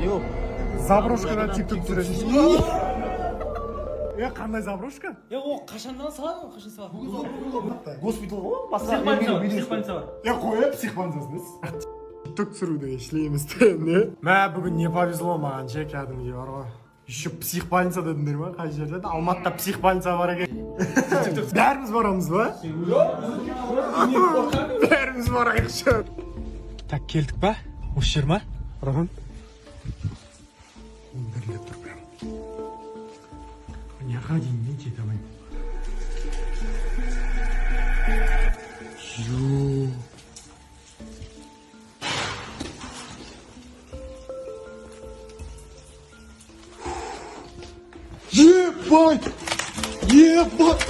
Не ол? Заброшкадан тикток түсіресіз. Қандай заброшка? Ол қашаннан салады, қашан салады? Госпитал ғой? Психбольница бар. Қоя психбольницасын. Тикток түсіруді шлейміз. Мә, бүгін не повезло маған, ше, кәдімгі бар ғой. Еще психбольница дедіңдер ма? Қай жерде? Алматыда психбольница бар екен. Бәріміз барамыз ба? Бәріміз барайықшы. Так, келдік ба? Осы жер ма? Рахым. Өндіріліп тұр прям. Неға дейін не жете алмайым. Йооо. Ебать! Ебать!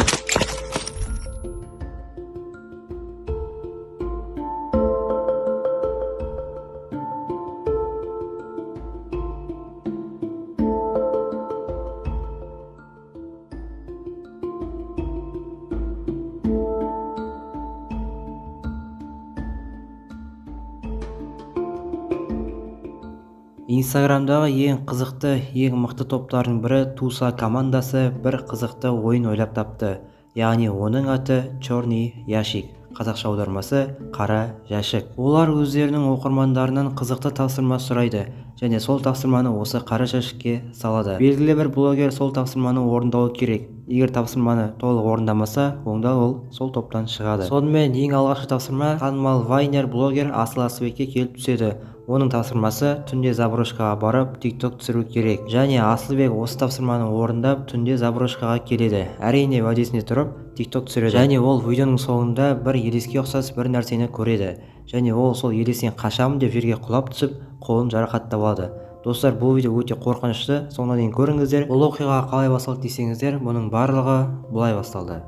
Инстаграмдағы ең қызықты, ең мықты топтардың бірі Туса командасы бір қызықты ойын ойлап тапты. Яғни оның аты Черный ящик, қазақша аудармасы қара жәшік. Олар өздерінің оқырмандарынан қызықты тапсырма сұрайды және сол тапсырманы осы қара жәшікке салады. Белгілі бір блогер сол тапсырманы орындауы керек. Егер тапсырманы толық орындамаса, онда ол сол топтан шығады. Сонымен ең алғашқы тапсырма танымал вайнер блогер Асыл Асылбекке келіп түседі. Оның тапсырмасы түнде заброшкаға барып тикток түсіру керек. Және Асылбек осы тапсырманы орындап түнде заброшкаға келеді. Әрине уәдесіне тұрып тикток түсіреді. Және ол видеоның соңында бір елеске ұқсас бір нәрсені көреді. Және ол сол елестен қашамын деп жерге құлап түсіп, қолын жарақаттап алады. Достар, бұл видео өте қорқынышты. Соңына дейін көріңіздер. Бұл оқиға қалай басталды десеңіздер, бұның барлығы бұлай басталды.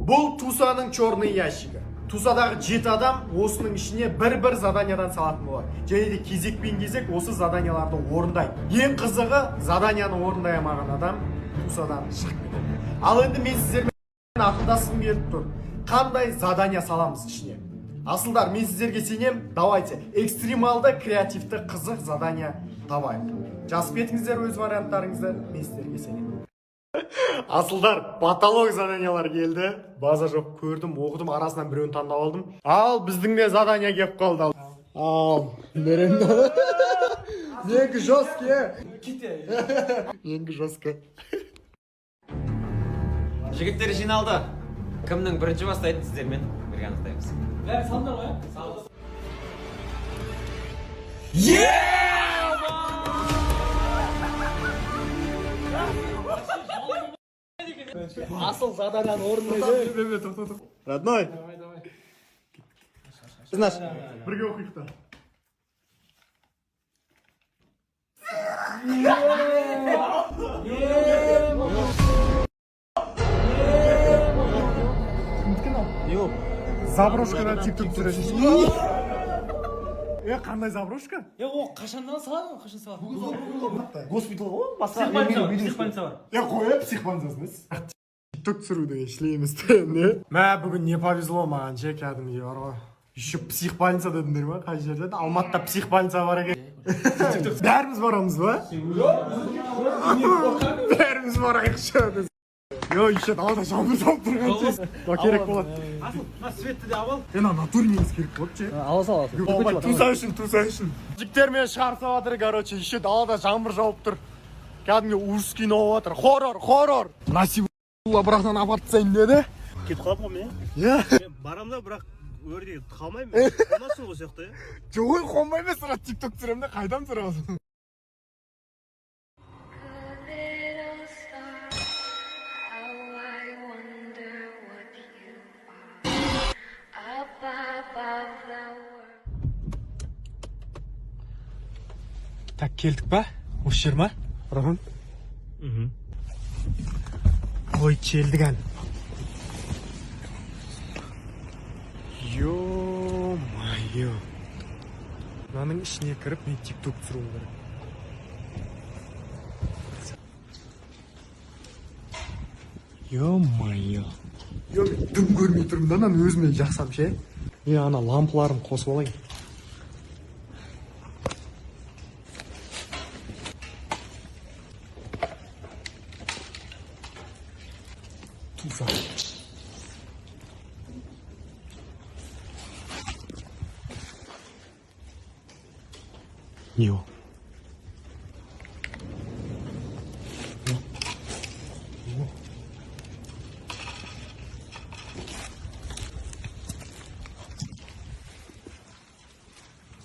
Бұл Тусаның черный ящигі. Тусадағы 7 адам осының ішіне бір-бір заданиядан салатын болады. Және де кезекпен кезек осы заданияларды орындайды. Ең қызығы, заданияны орындай алмаған адам Тусадан шығып кетеді. Ал енді мен сіздермен ақылдасқым келіп тұр. Қандай задания саламыз ішіне? Асылдар, мен сіздерге сенем. Давайте экстремалды, креативті, қызық задания табайық. Жазып кетіңіздер өз варианттарыңызды, мен сіздерге сенем. Асылдар, потолок заданиялар келді. База жоқ, көрдім, оқыдым, арасынан біреуін таңдап алдым. Ал, біздің де задания кеп қалды. Ал, беремді. Неңгі жостке. Неңгі жостке. Жігіттер жиналды. Кімнің бірінші бастайтын сіздермен бірге анықтаймыз. Бәрі салындар ғой, салды. Асыл заданияны орындайды. Родной. Знаешь, бірге оқиықта. Не ол? Заброшкадан тикток түсіресіз. Қандай заброшка? Ол қашаннан салады, қашан салады? Госпитал ғой? Психбольница бар. Қоя психбольницасын. Тикток түсіруді шлейміз. Мә, бүгін не повезло маған, ше, кәдімгі бар ғой. Еще психбольница дедіңдер ма? Қай жерде? Алматыда психбольница бар екен. Бәріміз барамыз ба? Бәріміз барайықшы. Йо, еще далада жаңбыр жауып тұрған кез. Керек болады. Асыл, светті де абал. Натурнеңіз керек болады, ше. Аласа. Туса үшін. Жігіттермен шығарса батыр, короче, еще далада жаңбыр жауып тұр. Кәдімгі ужас кино батыр. Хоррор. Насибулла бірақтан апарып тастайын деді. Кетіп қалдым ғой мен. Иә. Барам да, бірақ өрде қалмаймын. Қонасың ғой сияқты, иә? Жоқ, қонбай емес, сыра тикток түсіремін де, қайдан тұрасың? Так, келдік ба? Осы жер ма? Рахым. Ой, келдік ән. Ё-майё. Мынаның ішіне кіріп мен тикток түсіруім керек. Ё-моё. Мен дүм көрмей тұрмын да, мен өзіме жақсам ше. Ана лампыларын қосып алайын. Туса. Не ол?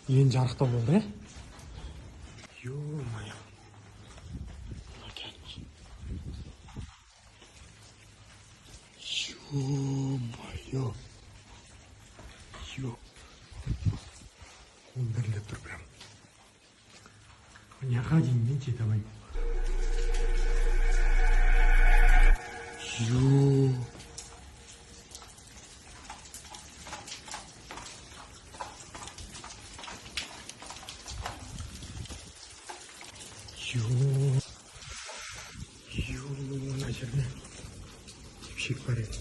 Ең жарықтау болды, Ё-моё. Ё-моё. Он діріліп тұр прям. Мыняға дейін мен жете алмаймын. Мына жерде тепшек бар еді.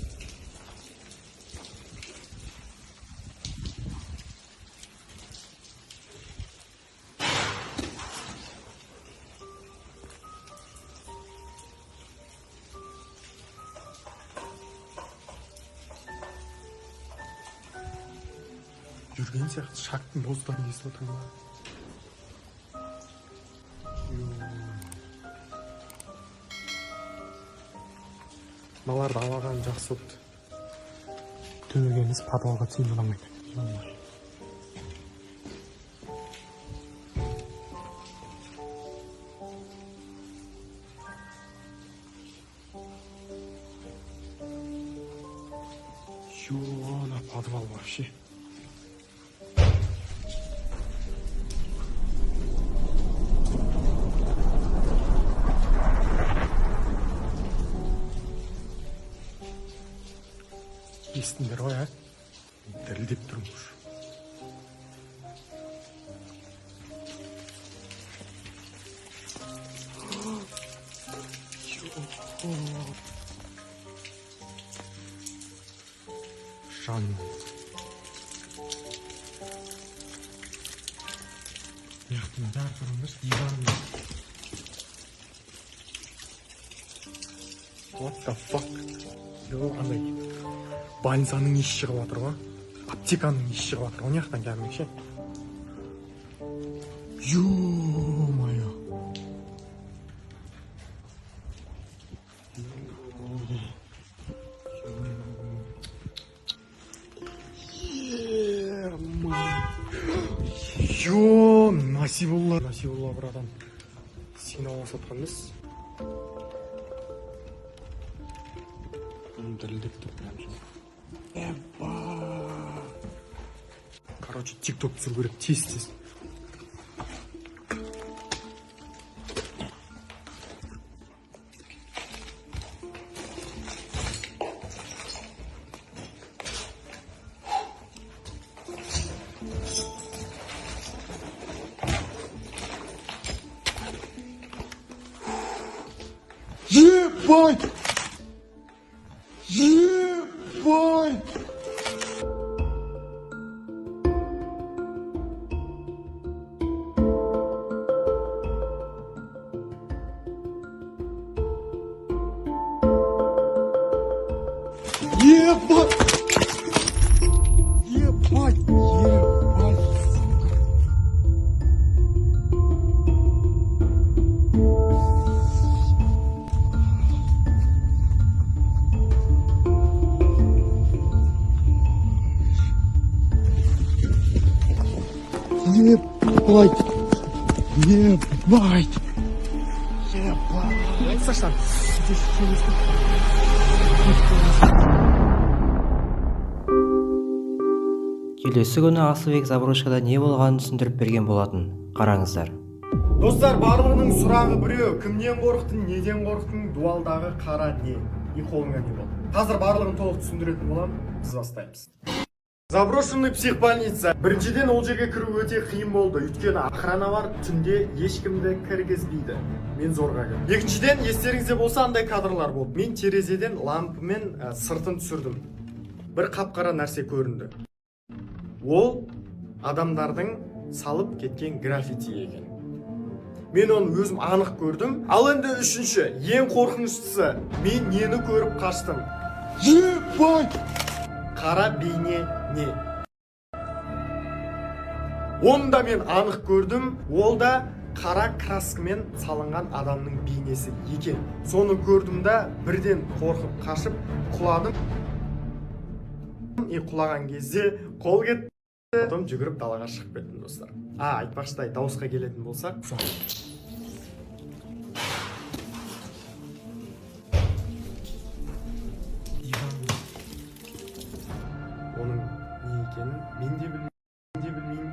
Жүрген сияқты шақтың боздарын естіп отырмын. Маларды алаған жақсы болды. Төлегеніз подвалға түсейін оламайды. Ана подвал вообще. Естіңдер ғой, дірілдеп тұрмыш. Жаным. Яқтың бәрі тұрмыш, диванды. What the fuck? Қандай больницаның есі шығып жатыр ғой, аптеканың есі шығып жатыр ғой, яқтан кәдімгі ше. Ё-моё. Ё, Насибулла, братан. Сені ауа сатқан емес. Дірілдеп тұр прям же. Короче, тик-ток түсіру керек тез. Ебать! Саштан. Келесі күні Асылбек заброшкада не болғанын түсіндіріп берген болатын. Қараңыздар. Достар, барлығының сұрағы біреу. Кімнен қорықтың, неден қорықтың, дуалдағы қара не? И қолыңа не болды? Қазір барлығын толық түсіндіретін боламын. Біз бастаймыз. Заброшенный психбольница. Біріншіден ол жерге кіру өте қиын болды. Өйткені охрана бар, түнде ешкімді кіргізбейді. Мен зорға кірдім. Екіншіден, естеріңізде болса андай кадрлар болды. Мен терезеден лампымен сыртын түсірдім. Бір қап-қара нәрсе көрінді. Ол адамдардың салып кеткен граффити екен. Мен оны өзім анық көрдім. Ал енді үшінші, ең қорқыныштысы, мен нені көріп қаштым? Қара бейне не? Оны да мен анық көрдім. Ол да қара краскамен салынған адамның бейнесі екен. Соны көрдім да бірден қорқып қашып құладым. Құлаған кезде қол кетті. Потом жүгіріп далаға шығып кеттім, достар. Айтпақшыдай дауысқа келетін болсақ, оның не екенін мен де білмеймін,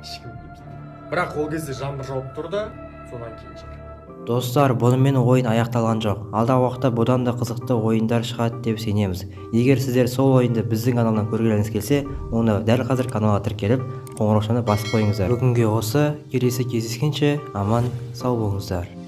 ешкім білмейді. Бірақ ол кезде жаңбыр жауып тұрды, содан кейін шығар. Достар, бұнымен ойын аяқталған жоқ. Алдағы уақытта бұдан да қызықты ойындар шығады деп сенеміз. Егер сіздер сол ойынды біздің каналдан көргілеріңіз келсе, оны дәл қазір каналға тіркеліп, қоңыраушаны басып қойыңыздар. Бүгінге осы, келесі кездескенше аман сау болыңыздар.